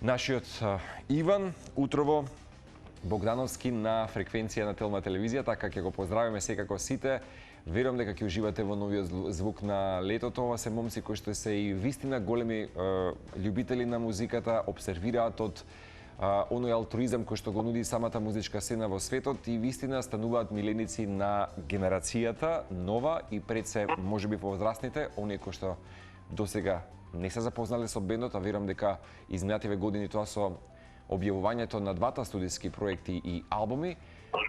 Нашиот Иван Утрово Богдановски на фреквенција на Телма телевизија, така ќе го поздравиме секако сите. Верувам дека ќе уживате во новиот звук на летото. Ова се момци кои што се и вистина големи љубители на музиката, обсервираат од оној алтруизам кој што го нуди самата музичка сцена во светот и вистина стануваат миленици на генерацијата нова и пред се можеби повозрастните, оние кои што досега не се запознале со бендот, а верам дека изминативе години тоа со објавувањето на двата студиски проекти и албуми.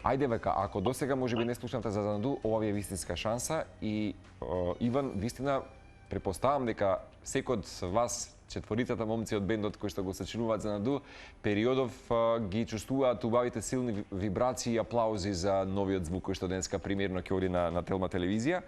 Ајде века, ако досега можеби не слушнавте за Занаду, ова ви е вистинска шанса и Иван, вистина претпоставам дека секој од вас, четворицата момци од бендот кои што го сочинуваат Занаду, периодов ги чувствуваат убавите силни вибрации и аплаузи за новиот звук кој што денеска примерно ќе оди на Телма телевизија.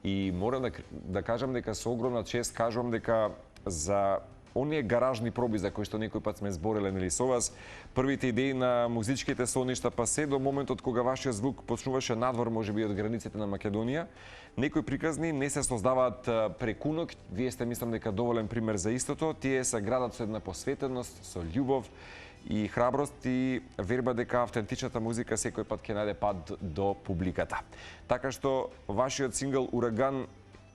И морам да кажам дека со огромна чест кажувам дека за оние гаражни проби за кои што некој пат сме збореле нели со вас, првите идеи на музичките соништа па се до моментот кога вашиот звук почнуваше надвор можеби од границите на Македонија, некои приказни не се создаваат преку ноќ. Вие сте мислам дека доволен пример за истото. Тие се градат со една посветеност, со љубов и храброст и верба дека автентичната музика секој пат ќе најде пат до публиката. Така што вашиот сингл Ураган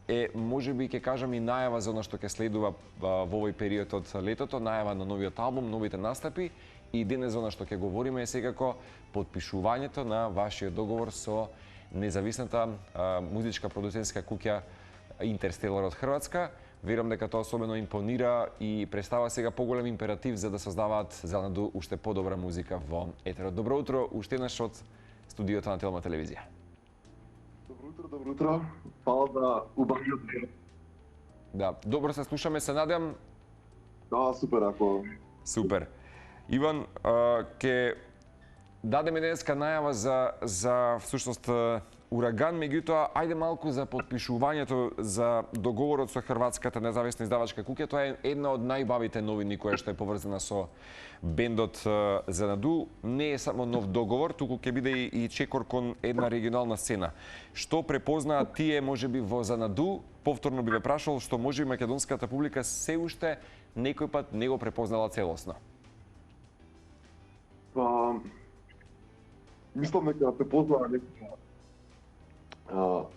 е можеби ќе кажам и најава за она што ќе следува во овој период од летото, најава на новиот албум, новите настапи и денес за она што ќе говориме е секако потпишувањето на вашиот договор со независната музичка продуцентска куќа Интерстелар од Хрватска. Верувам дека тоа особено импонира и представа сега поголем императив за да создаваат Занаду уште подобра музика во етерот. Добро утро, уште еднаш од студиото на Телма телевизија. Добро утро. Фала за убавиот ден. Да, добро се слушаме, се надевам. Да, супер, ако... Супер. Иван, ќе дадеме денеска најава за всушност Ураган, меѓутоа, ајде малку за потпишувањето за договорот со Хрватската независна издавачка куќа. Тоа е една од најбавите новини која што е поврзана со бендот Занаду. Не е само нов договор, туку ќе биде и чекор кон една регионална сцена. Што препознаат тие можеби во Занаду? Повторно би ве прашал што може и македонската публика се уште некој пат не го препознала целосно. Па мислам дека препознаа некоја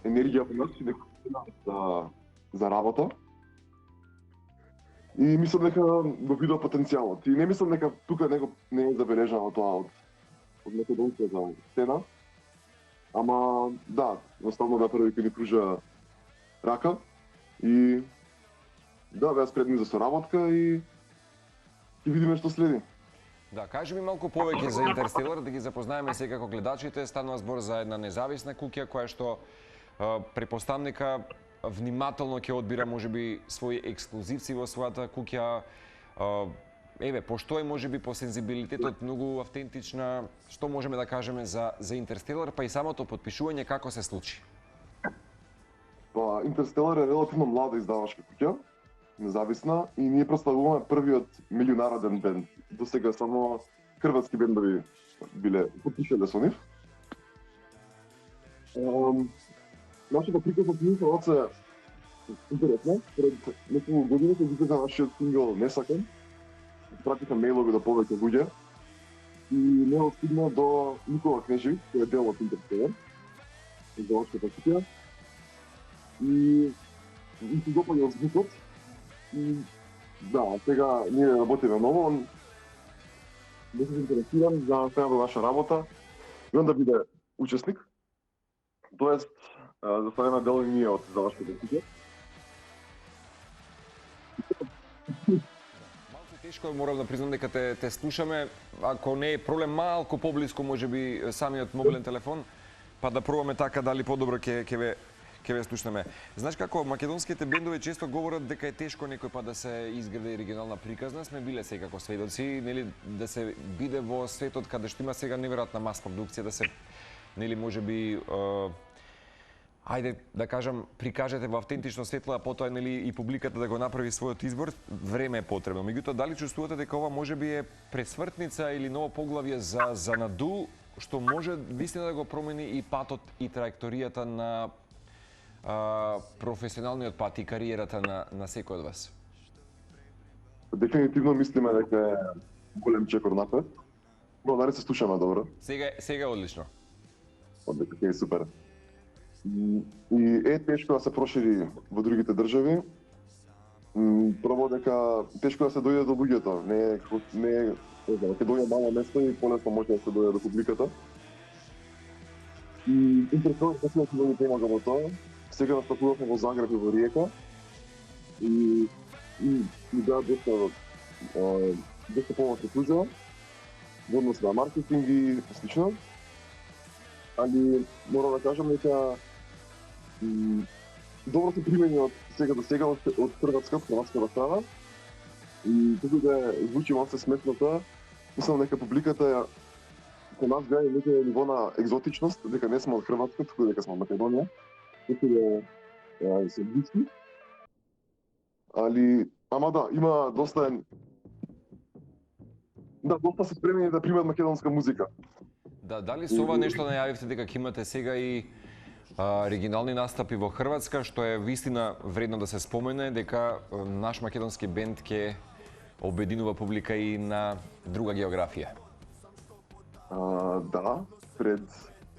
енергија во нас и некоја за работа. И мислам дека го видов потенцијалот. И не мислам дека тука не е забележано тоа од македонската сцена. Ама да, jednostavно да први кој ни пружа рака и да, беа спредни за соработка и ќе видиме што следи. Да, кажи ми малку повеќе за Интерстелар, да ги запознаеме секако гледачите. Станува збор за една независна куќа која што препоставам дека внимателно ќе одбира можеби своји ексклузивци во својата куќа. Еве, пошто е можеби по сензибилитетот многу автентична, што можеме да кажеме за Интерстелар, па и самото потпишување како се случи? Па Интерстелар е релативно млада издавачка куќа, независна, и ние представуваме првиот меѓународен бенд. До сега само хрватски бендови биле потпишале со нив. Нашата приказна книга се интересна. Пред неколку години се излезе нашиот сингл Не сакам. Пратиха мејлови до повеќе луѓе и не стигна до Никола Кнежевиќ, кој е дел од Интерстелар, издавачката куќа. И се допаѓа звукот. И да, сега ние работиме ново. Не се интересирам за сега до наша работа. И да биде учесник. Тоест, за ставаме дел и ние од издавачката куќа. Малку тешко морам да признам дека те слушаме. Ако не е проблем, малку поблиску можеби самиот мобилен телефон, па да пробаме така дали подобро ќе ве слушнеме. Знаеш како, македонските бендови често говорат дека е тешко некој пат да се изгради регионална приказна. Сме биле секако сведоци, нели, да се биде во светот каде што има сега неверојатна мас продукција, да се, нели, можеби, ајде да кажам, прикажете во автентично светло, а потоа нели и публиката да го направи својот избор, време е потребно. Меѓутоа, дали чувствувате дека ова можеби е пресвртница или ново поглавје за Занаду, што може вистина да го промени и патот и траекторијата на професионалниот пат и кариерата на секој од вас? Дефинитивно мислиме дека е голем чекор напред. Но дали се слушаме добро? Сега е одлично. Дека е супер. И е тешко да се прошири во другите држави. Прво дека тешко да се дојде до луѓето, не е ќе дојде мало место и полесно може да се дојде до публиката. И интересно е дека ќе помага во тоа. Сега настапувавме во Загреб и во Риека. И да, доста помош се служува во однос на маркетинг и слично. Али мора да кажам дека добро се примени од сега до сега од хрватската страна. И туку да звучи малку смешно тоа, мислам дека публиката кон нас гледа некој ниво на екзотичност, дека не сме од Хрватска, туку дека сме од Македонија. Туку да се близки. Али, ама да, има доста се спремени да примат македонска музика. Да, дали со ова нешто најавивте дека ќе имате сега и оригинални настапи во Хрватска, што е вистина вредно да се спомене, дека наш македонски бенд ќе обединува публика и на друга географија? Да, пред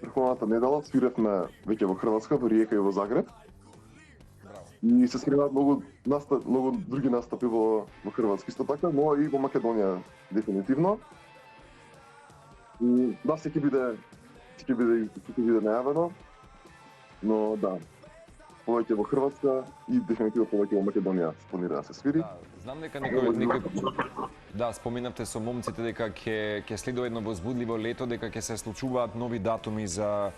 врховната недела свиревме веќе во Хрватска, во Риека и во Загреб. И се спремаат многу други настапи во Хрватска исто така, но и во Македонија дефинитивно. И да, ќе биде најавено, но да, повеќе во Хрватска и дефинитивно повеќе во Македонија планира да се свири. Да, знам дека некој да, споминавте со момците дека ќе следува едно возбудливо лето, дека ќе се случуваат нови датуми за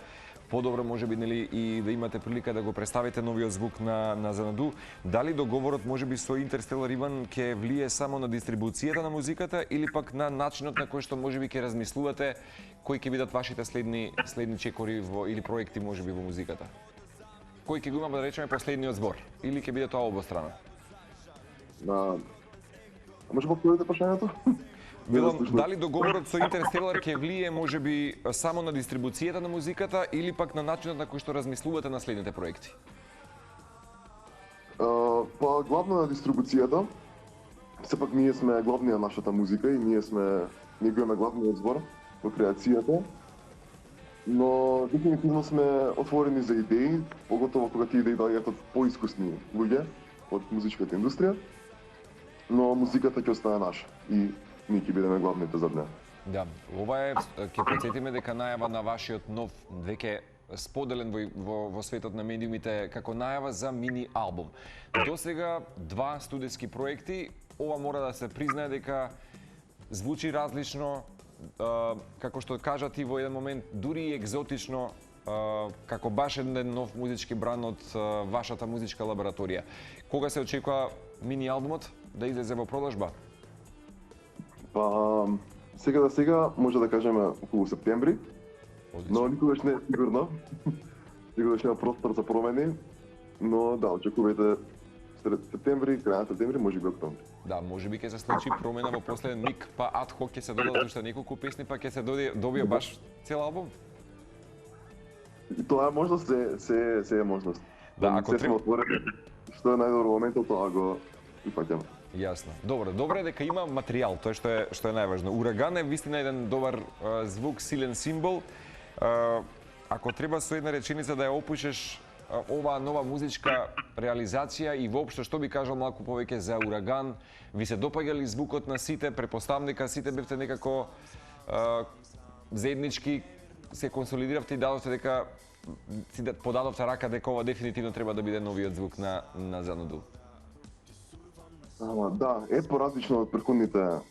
подобро можеби нели и да имате прилика да го представите новиот звук на Занаду. Дали договорот можеби со Интерстелар Иван ќе влие само на дистрибуцијата на музиката или пак на начинот на кој што можеби ќе размислувате кои ќе бидат вашите следни чекори или проекти можеби во музиката? Кој ќе го има да речеме последниот збор или ќе биде тоа обострано? Може повторите прашањето? Велам, дали договорот со Интерстелар ќе влие можеби само на дистрибуцијата на музиката или пак на начинот на кој што размислувате на следните проекти? Па главно на дистрибуцијата. Сепак ние сме главни на нашата музика и ние имаме главниот збор во креацијата. Но дефинитивно сме отворени за идеи, поготово кога тие идеи доаѓаат од поискусни луѓе од музичката индустрија. Но музиката ќе остане наша и ние ќе бидеме главните за неа. Да, ова е, ќе потсетиме дека најава на вашиот нов, веќе споделен во светот на медиумите како најава за мини албум. До сега 2 студиски проекти, ова мора да се признае дека звучи различно, како што кажа ти во еден момент, дури и екзотично, како баш еден нов музички бран од вашата музичка лабораторија. Кога се очекува мини албумот да излезе во продажба? Па, сега може да кажеме околу септември, но никогаш не е сигурно. Никогаш нема простор за промени, но да, очекувајте сред септември, крај на септември, може би октомври. Да, може би ќе се случи промена во последен миг, па ад хок ќе се додадат уште неколку песни, па ќе се добие баш цел албум? И тоа е можност, се е можност. Да, ако треба што е најдобро моментот, тоа го ипаќаме. Јасно. Добро е дека има материјал, тоа што е најважно. Ураган е вистина еден добар звук, силен символ. Ако треба со една реченица да ја опишеш оваа нова музичка реализација и воопшто што би кажал малку повеќе за Ураган, ви се допаѓа ли звукот на сите? Претпоставам дека сите бевте некако заеднички се консолидиравте и дадовте дека подадовте рака дека ова дефинитивно треба да биде новиот звук на Занаду. Да, е поразлично од претходната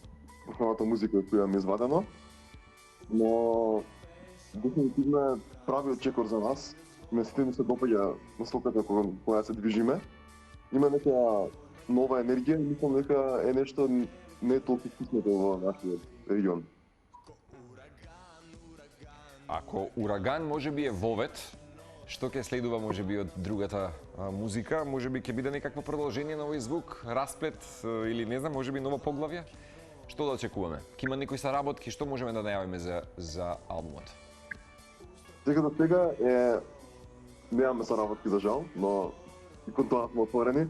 музика која ми е извадено, но дефинитивно е правиот чекор за нас. Сите ми се допаѓа насоката која се движиме. Има нека нова енергија и мислам дека е нешто не толку пуснато во нашиот регион. Ако Ураган можеби е вовет, што ќе следува можеби од другата музика, можеби ќе биде некакво продолжение на овој звук, расплет или не знам, можеби ново поглавје? Што да очекуваме? Ќе има некои соработки, што можеме да најавиме за албумот? Сега немаме соработки за жал, но и кон тоа сме отворени.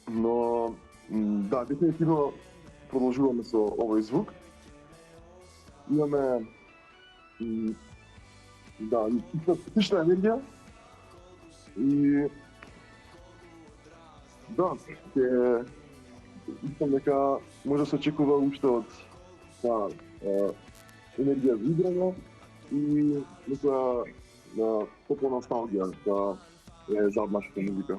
Но Да, дефинитивно продолжуваме со овој звук. Имаме да, слична енергија и да, мислам дека може да се очекува уште од енергија за играње и некоја топла носталгија е за нашата музика.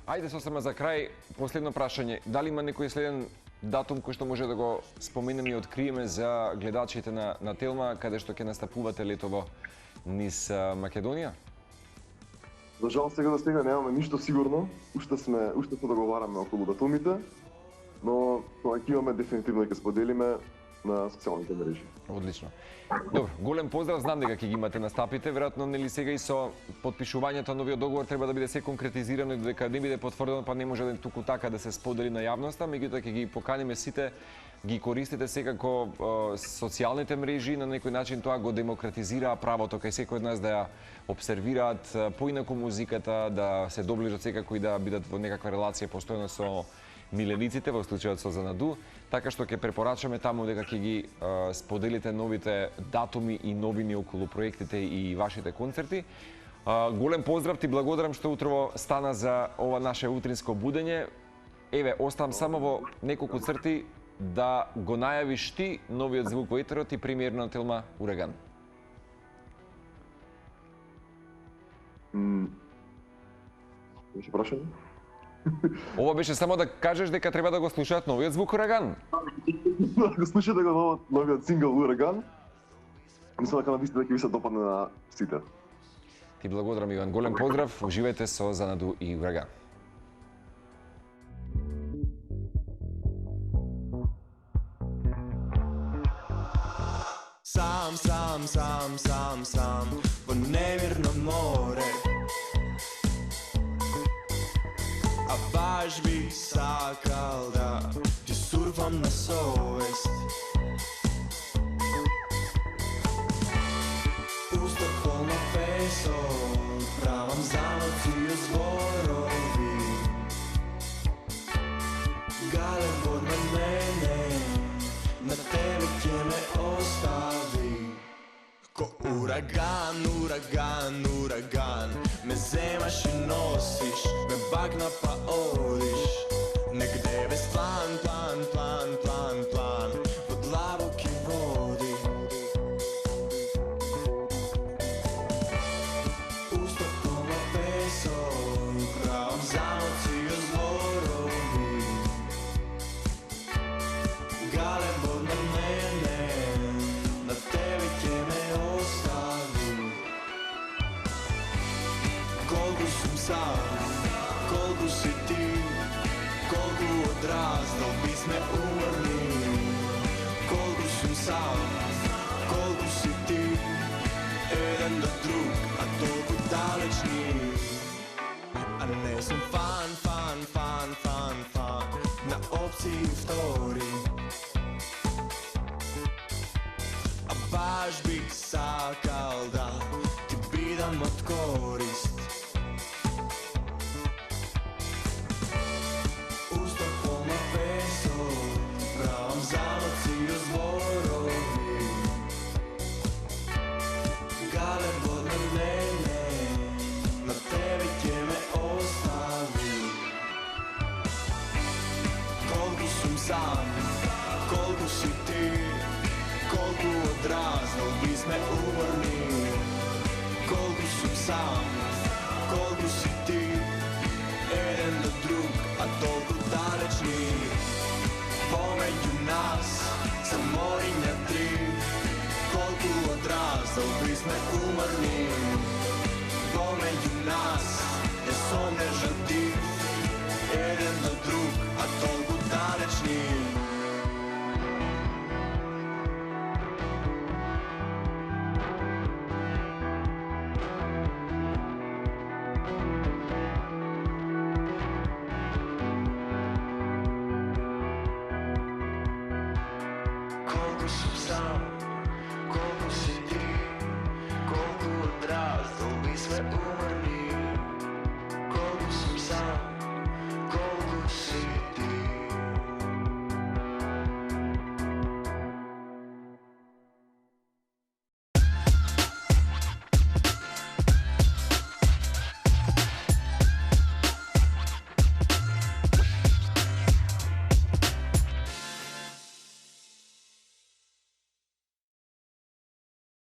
Ајде сосема за крај, последно прашање. Дали има некој следен датум кој што може да го споменеме и откриеме за гледачите на Телма, каде што ќе настапувате летово низ Македонија? За жал сега немаме ништо сигурно, уште се договараме околу датумите, но тоа ќе имаме дефинитивно ќе споделиме на социјалните мрежи. Одлично. Добро, голем поздрав, знам дека ќе ги имате настапите, веројатно нели сега и со потпишувањето на новиот договор треба да биде се конкретизирано и дека не биде потврдено, па не може да туку така да се сподели на јавноста, меѓутоа ќе ги поканиме сите, ги користите секако социјалните мрежи, на некој начин тоа го демократизира правото кај секој од нас да ја обсервираат поинаку музиката, да се доближат секако и да бидат во некаква релација постојано со милениците, во случајот со Занаду, така што ќе препорачаме таму дека ќе ги споделите новите датуми и новини околу проектите и вашите концерти. Голем поздрав, ти благодарам што утрово стана за ова наше утринско будење. Еве, оставам само во неколку црти да го најавиш ти новиот звук во етерот и премиерно на Телма Ураган. Беше прашање? Ова беше само да кажеш дека треба да го слушаат новиот звук Ураган. Да го слушате го новиот сингл Ураган. Мислам дека навистина ќе ви се допадне на сите. Ти благодарам, Иван. Голем поздрав. Уживајте со Занаду и Ураган. Сам во немирно море, а баш би сакал да ти сурфам на совест. Пуста полна песок, правам замоци и зборови. Гален под на мене, на тебе ќе ме остави. Ко ураган, ме земаш и носиш, ме багна па одиш. Негде без план, во длабоки води. Уста полна песок, правам замоци и зборови. Гален бод на мене, на тебе ќе ме остави. Колку сум сам, колку си ти, колку одраснал би сме умрли. Колку сум сам, колку си ти, еден до друг, а толку далечни. А не сум фан на опции втори. А баш бих сакал да ти бидам од корист. Уста полна песок, правам замоци и зборови. Гален бод на мене, на тебе ќе ме остави. Колку сум сам, колку си ти, колку одраснал би сме умрли. Колку сум сам, колку си ти, еден до друг, а толку далечни. Помеѓу нас се мориња три, колку одраснал би сме умрли. Помеѓу нас е сонежен див, еден до друг, а толку далечни. Колку сум сам, колку си ти, колку одраснал би сме умрли.